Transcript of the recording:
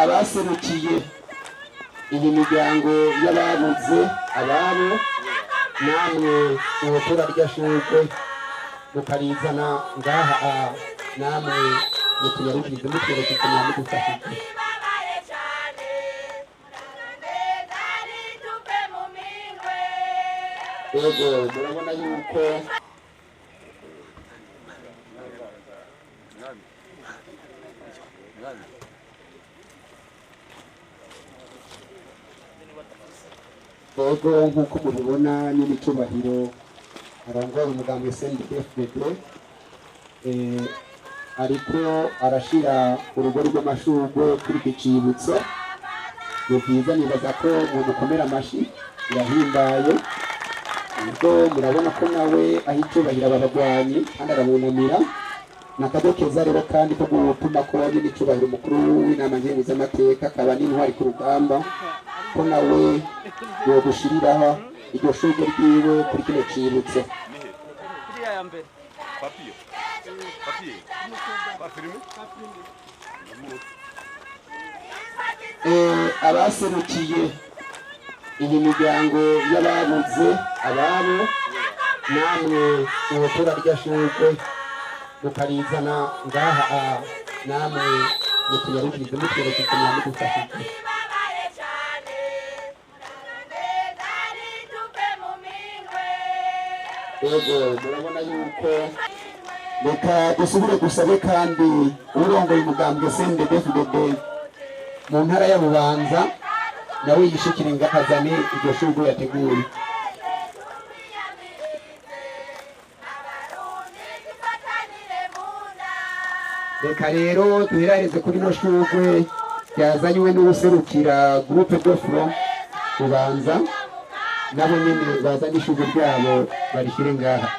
abaserukiye iyi miryango y'ababuze ababo namwe ubutura ry'ashurwe mukarizana ngaha namwe mutunyarukirize mutwerekeze namwe dufashije. Yego murabona yuko Bogo nk'uko mubibona n'icyubahiro arongoye umugambi CNDD-FDD ariko arashira urugo rw'amashurwe kuri iki cibutso. Ni byiza, nibaza ko mukomera amashi irahimbaye, ubwo murabona ko nawe aho icyubahiro ababagwanyi kandi arabunamira nakadokeza rero kandi ko gutuma ko n'icyubahiro mukuru w'inama nkenguzamateka akaba n'intwari ku rugamba ko nawe yogushiriraho iryo shurwe ryiwe kuri kino cibutso. Abaserukiye iyi miryango y'ababuze ababo namwe ubutura ry'ashurwe mukarizana ngaha namwe mutunyarukirize mutwerekeze namwe dufashije. Yego murabona yuko reka dusubire dusabe kandi urongoye umugambwe CNDD-FDD mu ntara ya Bubanza nawe yishikire ngakazane iryo shurwe yateguye. Reka rero duheraheze kuri no shurwe ryazanywe n'userukira groupe de front Bubanza, nabo nyene bazanye ishurwe ryabo barishire ngaha.